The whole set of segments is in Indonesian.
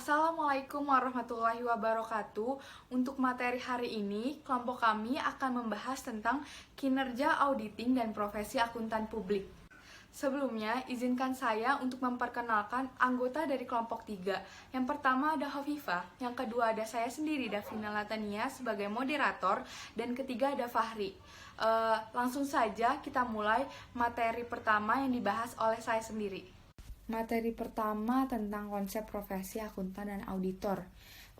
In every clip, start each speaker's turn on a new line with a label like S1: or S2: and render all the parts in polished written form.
S1: Assalamualaikum warahmatullahi wabarakatuh. Untuk materi hari ini, kelompok kami akan membahas tentang kinerja auditing dan profesi akuntan publik. Sebelumnya, izinkan saya untuk memperkenalkan anggota dari kelompok 3. Yang pertama ada Hovifah, yang kedua ada saya sendiri, Davina Latania, sebagai moderator, dan ketiga ada Fahri. Langsung saja kita mulai materi pertama yang dibahas oleh saya sendiri. Materi pertama tentang konsep profesi akuntan dan auditor.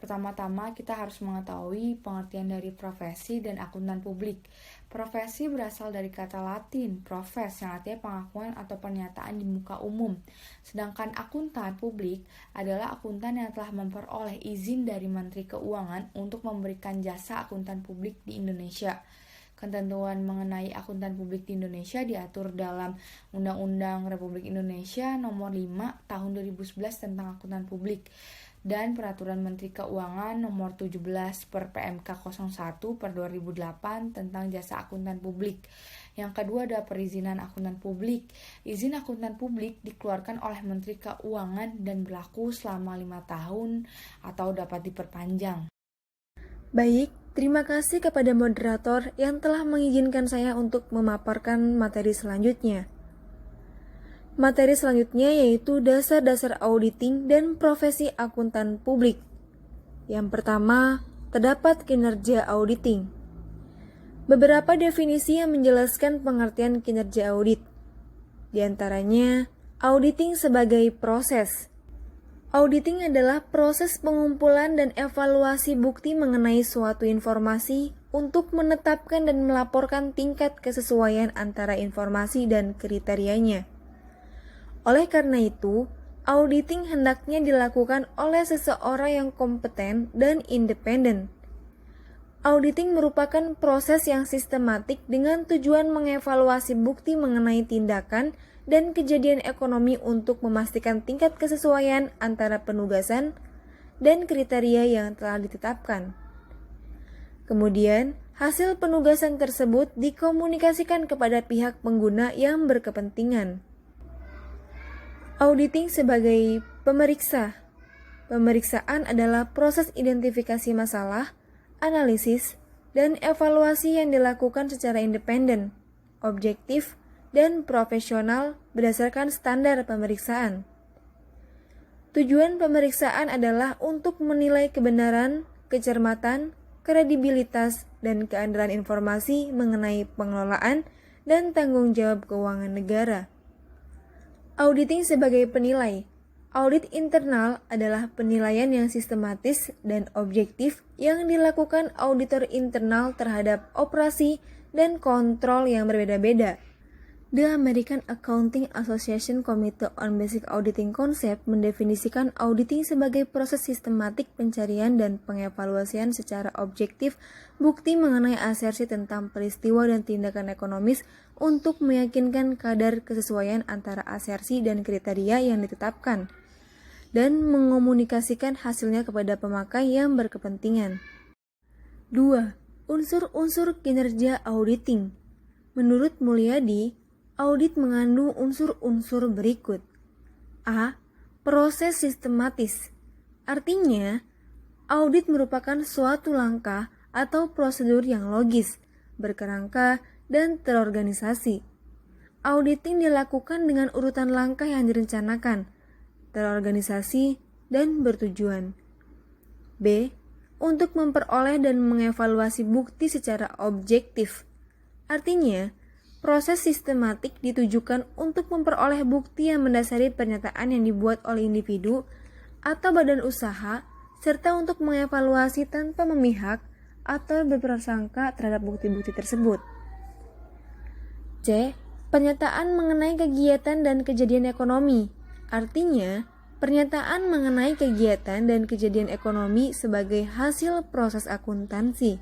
S1: Pertama-tama kita harus mengetahui pengertian dari profesi dan akuntan publik. Profesi berasal dari kata Latin, profes, yang artinya pengakuan atau pernyataan di muka umum. Sedangkan akuntan publik adalah akuntan yang telah memperoleh izin dari Menteri Keuangan untuk memberikan jasa akuntan publik di Indonesia. Ketentuan mengenai akuntan publik di Indonesia diatur dalam Undang-Undang Republik Indonesia Nomor 5 Tahun 2011 tentang akuntan publik dan Peraturan Menteri Keuangan Nomor 17 per PMK 01 per 2008 tentang jasa akuntan publik. Yang kedua ada perizinan akuntan publik. Izin akuntan publik dikeluarkan oleh Menteri Keuangan dan berlaku selama 5 tahun atau dapat diperpanjang.
S2: Baik, terima kasih kepada moderator yang telah mengizinkan saya untuk memaparkan materi selanjutnya. Materi selanjutnya yaitu dasar-dasar auditing dan profesi akuntan publik. Yang pertama, terdapat kinerja auditing. Beberapa definisi yang menjelaskan pengertian kinerja audit. Di antaranya, auditing sebagai proses. Auditing adalah proses pengumpulan dan evaluasi bukti mengenai suatu informasi untuk menetapkan dan melaporkan tingkat kesesuaian antara informasi dan kriterianya. Oleh karena itu, auditing hendaknya dilakukan oleh seseorang yang kompeten dan independen. Auditing merupakan proses yang sistematik dengan tujuan mengevaluasi bukti mengenai tindakan dan kejadian ekonomi untuk memastikan tingkat kesesuaian antara penugasan dan kriteria yang telah ditetapkan. Kemudian, hasil penugasan tersebut dikomunikasikan kepada pihak pengguna yang berkepentingan. Auditing sebagai pemeriksa. Pemeriksaan adalah proses identifikasi masalah, analisis, dan evaluasi yang dilakukan secara independen, objektif, dan profesional berdasarkan standar pemeriksaan. Tujuan pemeriksaan adalah untuk menilai kebenaran, kecermatan, kredibilitas, dan keandalan informasi mengenai pengelolaan dan tanggung jawab keuangan negara. Auditing sebagai penilai. Audit internal adalah penilaian yang sistematis dan objektif yang dilakukan auditor internal terhadap operasi dan kontrol yang berbeda-beda. The American Accounting Association Committee on Basic Auditing Concept mendefinisikan auditing sebagai proses sistematik pencarian dan pengevaluasian secara objektif bukti mengenai asersi tentang peristiwa dan tindakan ekonomis untuk meyakinkan kadar kesesuaian antara asersi dan kriteria yang ditetapkan, dan mengomunikasikan hasilnya kepada pemakai yang berkepentingan. 2. Unsur-unsur kinerja auditing. Menurut Mulyadi, audit mengandung unsur-unsur berikut. A. Proses sistematis. Artinya, audit merupakan suatu langkah atau prosedur yang logis, berkerangka, dan terorganisasi. Auditing dilakukan dengan urutan langkah yang direncanakan, terorganisasi, dan bertujuan. B. Untuk memperoleh dan mengevaluasi bukti secara objektif. Artinya, proses sistematik ditujukan untuk memperoleh bukti yang mendasari pernyataan yang dibuat oleh individu atau badan usaha, serta untuk mengevaluasi tanpa memihak atau berprasangka terhadap bukti-bukti tersebut. C. Pernyataan mengenai kegiatan dan kejadian ekonomi. Artinya, pernyataan mengenai kegiatan dan kejadian ekonomi sebagai hasil proses akuntansi.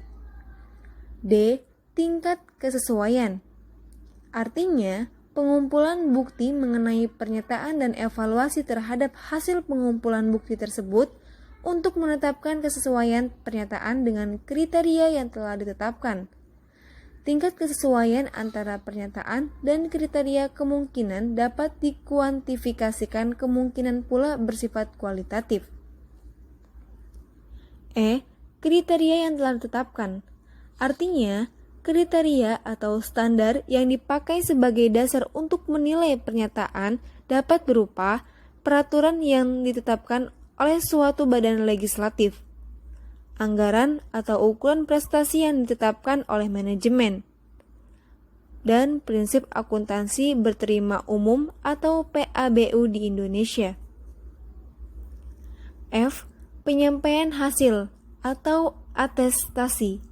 S2: D. Tingkat kesesuaian. Artinya, pengumpulan bukti mengenai pernyataan dan evaluasi terhadap hasil pengumpulan bukti tersebut untuk menetapkan kesesuaian pernyataan dengan kriteria yang telah ditetapkan. Tingkat kesesuaian antara pernyataan dan kriteria kemungkinan dapat dikuantifikasikan, kemungkinan pula bersifat kualitatif. Kriteria yang telah ditetapkan. Artinya, kriteria atau standar yang dipakai sebagai dasar untuk menilai pernyataan dapat berupa peraturan yang ditetapkan oleh suatu badan legislatif, anggaran atau ukuran prestasi yang ditetapkan oleh manajemen, dan prinsip akuntansi berterima umum atau PABU di Indonesia. F. Penyampaian hasil atau atestasi,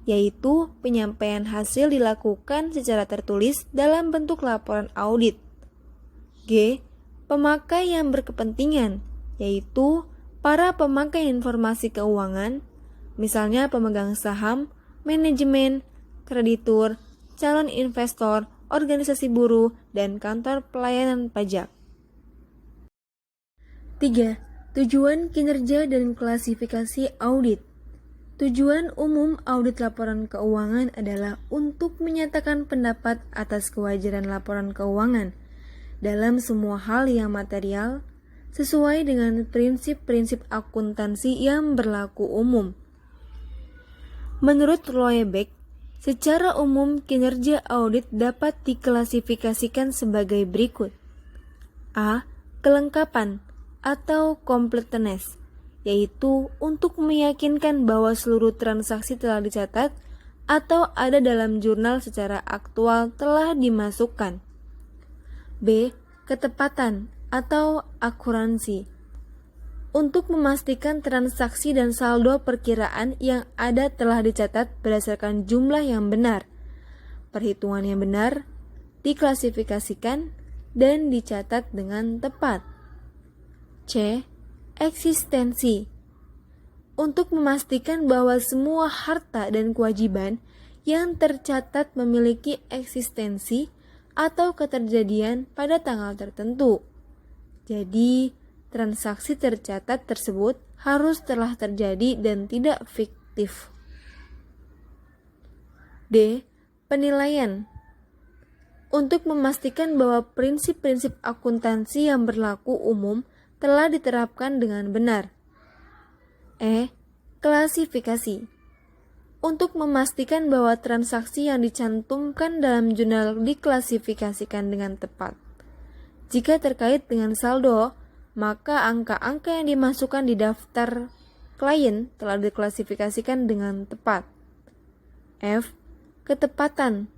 S2: yaitu penyampaian hasil dilakukan secara tertulis dalam bentuk laporan audit. G. Pemakai yang berkepentingan, yaitu para pemakai informasi keuangan, misalnya pemegang saham, manajemen, kreditur, calon investor, organisasi buruh, dan kantor pelayanan pajak. 3. Tujuan kinerja dan klasifikasi audit. Tujuan umum audit laporan keuangan adalah untuk menyatakan pendapat atas kewajaran laporan keuangan dalam semua hal yang material sesuai dengan prinsip-prinsip akuntansi yang berlaku umum. Menurut Loebeck, secara umum kinerja audit dapat diklasifikasikan sebagai berikut. A. Kelengkapan atau completeness, yaitu untuk meyakinkan bahwa seluruh transaksi telah dicatat atau ada dalam jurnal secara aktual telah dimasukkan. B. Ketepatan atau akuransi, untuk memastikan transaksi dan saldo perkiraan yang ada telah dicatat berdasarkan jumlah yang benar, perhitungan yang benar, diklasifikasikan, dan dicatat dengan tepat. C. Eksistensi, untuk memastikan bahwa semua harta dan kewajiban yang tercatat memiliki eksistensi atau keterjadian pada tanggal tertentu. Jadi, transaksi tercatat tersebut harus telah terjadi dan tidak fiktif. D. Penilaian, untuk memastikan bahwa prinsip-prinsip akuntansi yang berlaku umum telah diterapkan dengan benar. E. Klasifikasi, untuk memastikan bahwa transaksi yang dicantumkan dalam jurnal diklasifikasikan dengan tepat. Jika terkait dengan saldo, maka angka-angka yang dimasukkan di daftar klien telah diklasifikasikan dengan tepat. F. Ketepatan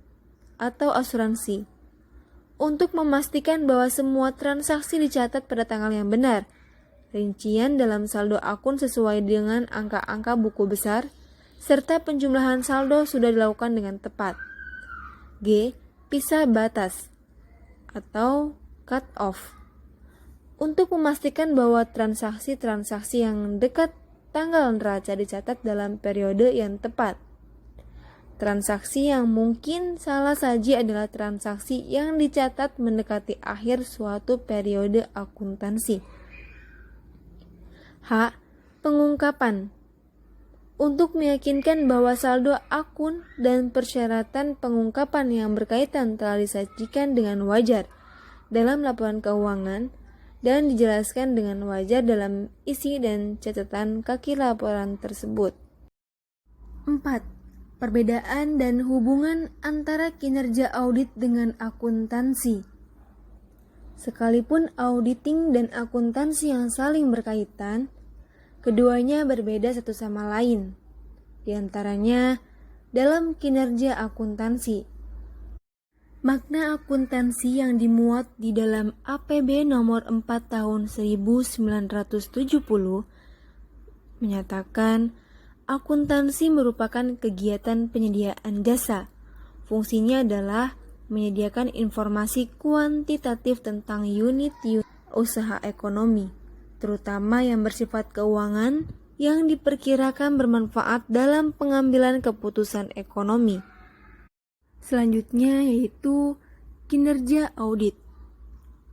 S2: atau asuransi, untuk memastikan bahwa semua transaksi dicatat pada tanggal yang benar. Rincian dalam saldo akun sesuai dengan angka-angka buku besar, serta penjumlahan saldo sudah dilakukan dengan tepat. G. Pisah batas atau cut off, untuk memastikan bahwa transaksi-transaksi yang dekat tanggal neraca dicatat dalam periode yang tepat. Transaksi yang mungkin salah saji adalah transaksi yang dicatat mendekati akhir suatu periode akuntansi. H. Pengungkapan, untuk meyakinkan bahwa saldo akun dan persyaratan pengungkapan yang berkaitan telah disajikan dengan wajar dalam laporan keuangan dan dijelaskan dengan wajar dalam isi dan catatan kaki laporan tersebut. 4. Perbedaan dan hubungan antara kinerja audit dengan akuntansi. Sekalipun auditing dan akuntansi yang saling berkaitan, keduanya berbeda satu sama lain. Di antaranya, dalam kinerja akuntansi, makna akuntansi yang dimuat di dalam APB nomor 4 tahun 1970 menyatakan akuntansi merupakan kegiatan penyediaan jasa. Fungsinya adalah menyediakan informasi kuantitatif tentang unit usaha ekonomi, terutama yang bersifat keuangan yang diperkirakan bermanfaat dalam pengambilan keputusan ekonomi. Selanjutnya yaitu kinerja audit.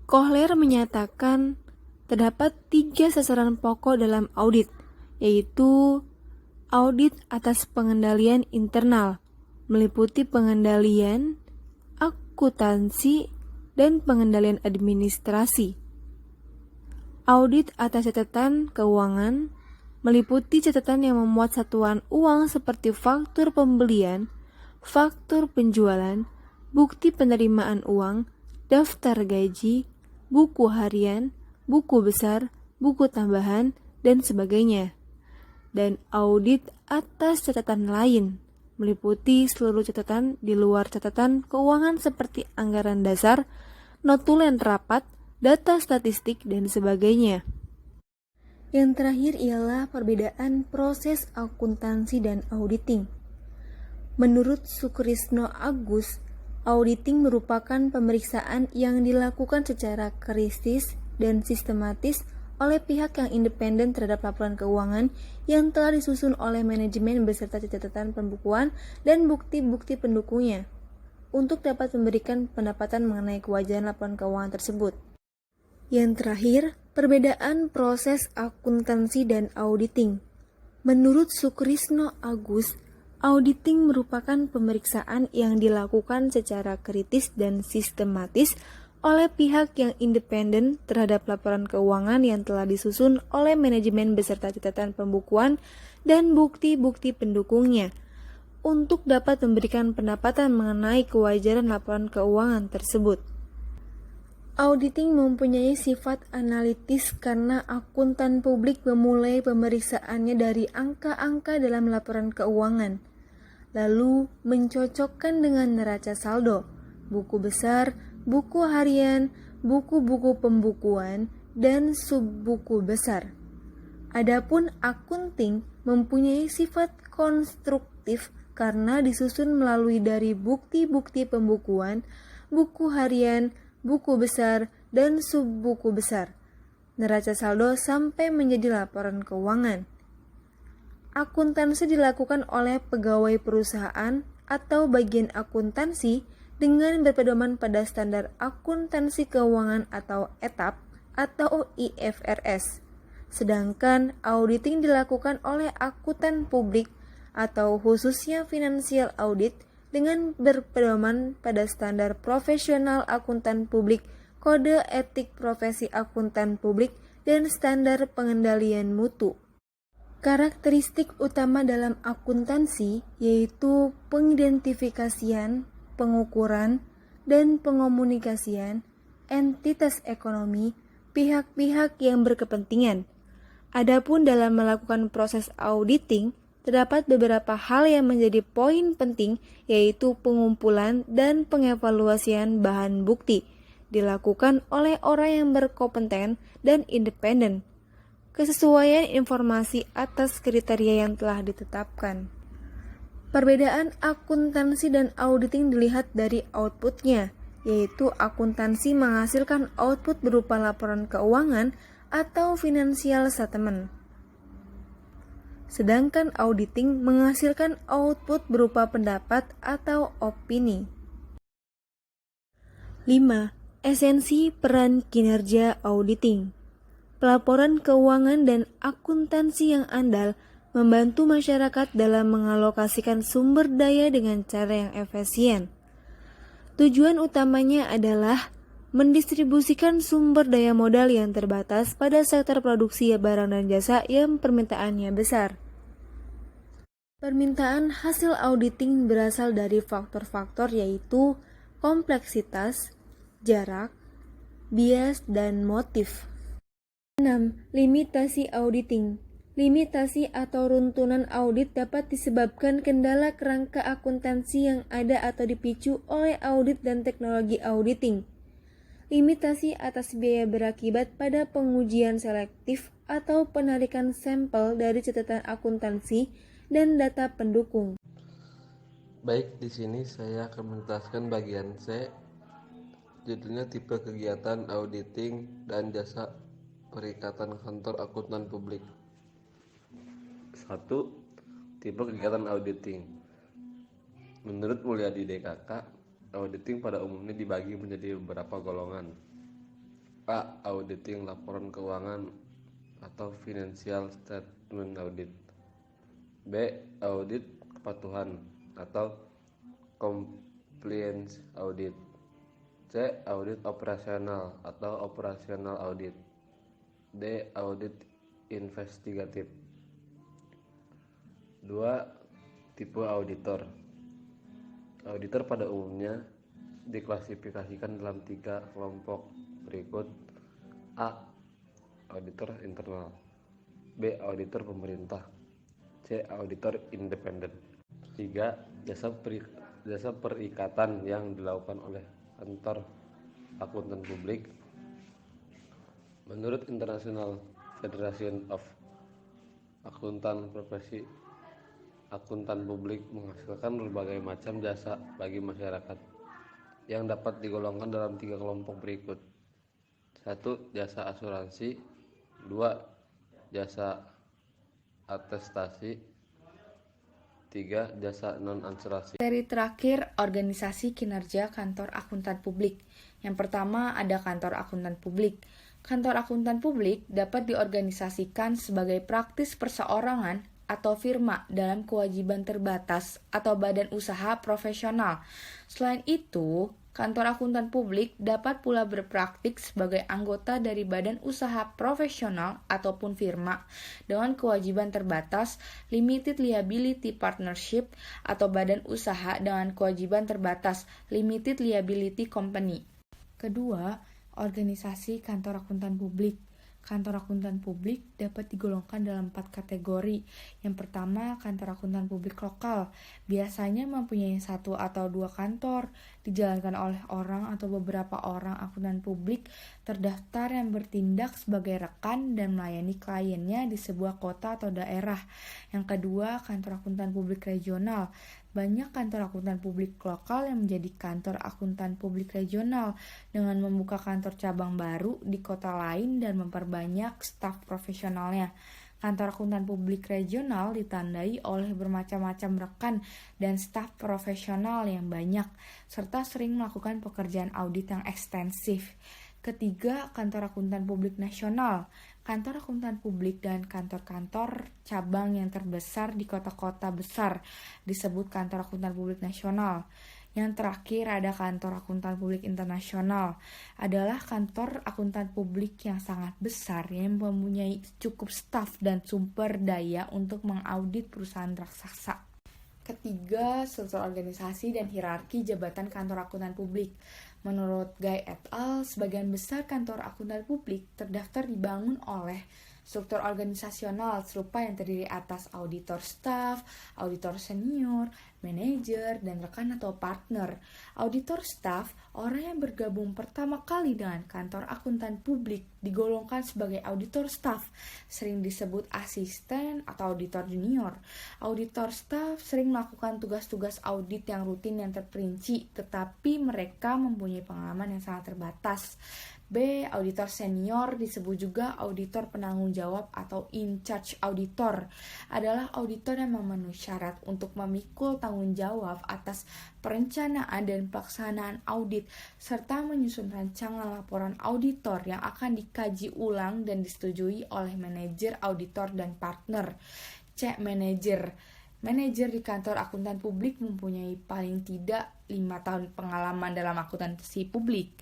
S2: Kohler menyatakan terdapat 3 sasaran pokok dalam audit, yaitu audit atas pengendalian internal, meliputi pengendalian, akuntansi, dan pengendalian administrasi. Audit atas catatan keuangan, meliputi catatan yang memuat satuan uang seperti faktur pembelian, faktur penjualan, bukti penerimaan uang, daftar gaji, buku harian, buku besar, buku tambahan, dan sebagainya. Dan audit atas catatan lain, meliputi seluruh catatan di luar catatan keuangan seperti anggaran dasar, notulen rapat, data statistik, dan sebagainya. Yang terakhir ialah perbedaan proses akuntansi dan auditing. Menurut Sukrisno Agus, auditing merupakan pemeriksaan yang dilakukan secara kritis dan sistematis oleh pihak yang independen terhadap laporan keuangan yang telah disusun oleh manajemen beserta catatan pembukuan dan bukti-bukti pendukungnya untuk dapat memberikan pendapatan mengenai kewajaran laporan keuangan tersebut. Yang terakhir, perbedaan proses akuntansi dan auditing. Menurut Sukrisno Agus, auditing merupakan pemeriksaan yang dilakukan secara kritis dan sistematis oleh pihak yang independen terhadap laporan keuangan yang telah disusun oleh manajemen beserta catatan pembukuan dan bukti-bukti pendukungnya untuk dapat memberikan pendapatan mengenai kewajaran laporan keuangan tersebut. Auditing mempunyai sifat analitis karena akuntan publik memulai pemeriksaannya dari angka-angka dalam laporan keuangan, lalu mencocokkan dengan neraca saldo, buku besar, buku harian, buku-buku pembukuan, dan subbuku besar. Adapun akunting mempunyai sifat konstruktif karena disusun melalui dari bukti-bukti pembukuan, buku harian, buku besar, dan subbuku besar, neraca saldo sampai menjadi laporan keuangan. Akuntansi dilakukan oleh pegawai perusahaan atau bagian akuntansi dengan berpedoman pada standar akuntansi keuangan atau ETAP atau IFRS. Sedangkan auditing dilakukan oleh akuntan publik atau khususnya financial audit dengan berpedoman pada standar profesional akuntan publik, kode etik profesi akuntan publik, dan standar pengendalian mutu. Karakteristik utama dalam akuntansi yaitu pengidentifikasian, pengukuran, dan pengomunikasian entitas ekonomi pihak-pihak yang berkepentingan. Adapun dalam melakukan proses auditing, terdapat beberapa hal yang menjadi poin penting, yaitu pengumpulan dan pengevaluasian bahan bukti dilakukan oleh orang yang berkompeten dan independen, kesesuaian informasi atas kriteria yang telah ditetapkan. Perbedaan akuntansi dan auditing dilihat dari outputnya, yaitu akuntansi menghasilkan output berupa laporan keuangan atau financial statement. Sedangkan auditing menghasilkan output berupa pendapat atau opini. 5. Esensi peran kinerja auditing. Pelaporan keuangan dan akuntansi yang andal membantu masyarakat dalam mengalokasikan sumber daya dengan cara yang efisien. Tujuan utamanya adalah mendistribusikan sumber daya modal yang terbatas pada sektor produksi barang dan jasa yang permintaannya besar. Permintaan hasil auditing berasal dari faktor-faktor yaitu kompleksitas, jarak, bias, dan motif. 6. Limitasi auditing. Limitasi atau runtunan audit dapat disebabkan kendala kerangka akuntansi yang ada atau dipicu oleh audit dan teknologi auditing. Limitasi atas biaya berakibat pada pengujian selektif atau penarikan sampel dari catatan akuntansi dan data pendukung.
S3: Baik, di sini saya akan menjelaskan bagian C, judulnya tipe kegiatan auditing dan jasa Perikatan Kantor Akuntan Publik. 1. Tipe kegiatan auditing. Menurut Mulyadi DKK, auditing pada umumnya dibagi menjadi beberapa golongan. A. Auditing laporan keuangan atau financial statement audit. B. Audit kepatuhan atau compliance audit. C. Audit operasional atau operational audit. D. Audit investigatif. 2. Tipe auditor. Auditor pada umumnya diklasifikasikan dalam 3 kelompok berikut. A. Auditor internal. B. Auditor pemerintah. C. Auditor independen. 3. Jasa perikatan yang dilakukan oleh kantor akuntan publik. Menurut International Federation of Accountant Profesi, akuntan publik menghasilkan berbagai macam jasa bagi masyarakat yang dapat digolongkan dalam 3 kelompok berikut. 1. Jasa asuransi. 2. Jasa atestasi. 3. Jasa non-asuransi.
S1: Seri terakhir, organisasi kinerja kantor akuntan publik. Yang pertama ada kantor akuntan publik. Kantor akuntan publik dapat diorganisasikan sebagai praktis perseorangan atau firma dalam kewajiban terbatas atau badan usaha profesional. Selain itu, kantor akuntan publik dapat pula berpraktik sebagai anggota dari badan usaha profesional ataupun firma dengan kewajiban terbatas, limited liability partnership, atau badan usaha dengan kewajiban terbatas, limited liability company. Kedua, organisasi kantor akuntan publik. Kantor akuntan publik dapat digolongkan dalam 4 kategori. Yang pertama, kantor akuntan publik lokal. Biasanya mempunyai 1 atau 2 kantor, dijalankan oleh orang atau beberapa orang akuntan publik terdaftar yang bertindak sebagai rekan dan melayani kliennya di sebuah kota atau daerah. Yang kedua, kantor akuntan publik regional. Banyak kantor akuntan publik lokal yang menjadi kantor akuntan publik regional dengan membuka kantor cabang baru di kota lain dan memperbanyak staf profesionalnya. Kantor akuntan publik regional ditandai oleh bermacam-macam rekan dan staf profesional yang banyak, serta sering melakukan pekerjaan audit yang ekstensif. Ketiga, kantor akuntan publik nasional. Kantor akuntan publik dan kantor-kantor cabang yang terbesar di kota-kota besar disebut kantor akuntan publik nasional. Yang terakhir ada kantor akuntan publik internasional. Adalah kantor akuntan publik yang sangat besar yang mempunyai cukup staf dan sumber daya untuk mengaudit perusahaan raksasa. Ketiga, struktur organisasi dan hierarki jabatan kantor akuntan publik. Menurut Guy et al., sebagian besar kantor akuntan publik terdaftar dibangun oleh struktur organisasional serupa yang terdiri atas auditor staff, auditor senior, manajer, dan rekan atau partner. Auditor staff, orang yang bergabung pertama kali dengan kantor akuntan publik digolongkan sebagai auditor staff, sering disebut asisten atau auditor junior. Auditor staff sering melakukan tugas-tugas audit yang rutin yang terperinci, tetapi mereka mempunyai pengalaman yang sangat terbatas. B. Auditor senior disebut juga auditor penanggung jawab atau in charge auditor. Adalah auditor yang memenuhi syarat untuk memikul tanggung jawab atas perencanaan dan pelaksanaan audit serta menyusun rancangan laporan auditor yang akan dikaji ulang dan disetujui oleh manajer, auditor, dan partner. C. Manajer. Manajer di kantor akuntan publik mempunyai paling tidak 5 tahun pengalaman dalam akuntansi publik.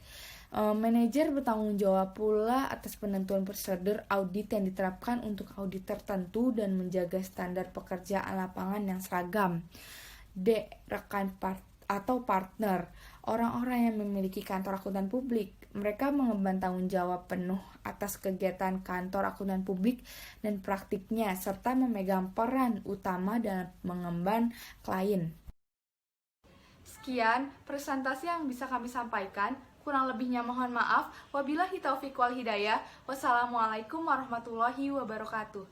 S1: Manajer bertanggung jawab pula atas penentuan prosedur audit yang diterapkan untuk audit tertentu dan menjaga standar pekerjaan lapangan yang seragam. D. Rekan atau partner. Orang-orang yang memiliki kantor akuntan publik. Mereka mengemban tanggung jawab penuh atas kegiatan kantor akuntan publik dan praktiknya, serta memegang peran utama dalam mengemban klien. Sekian presentasi yang bisa kami sampaikan. Kurang lebihnya mohon maaf. Wabillahi taufiq wal hidayah. Wassalamualaikum warahmatullahi wabarakatuh.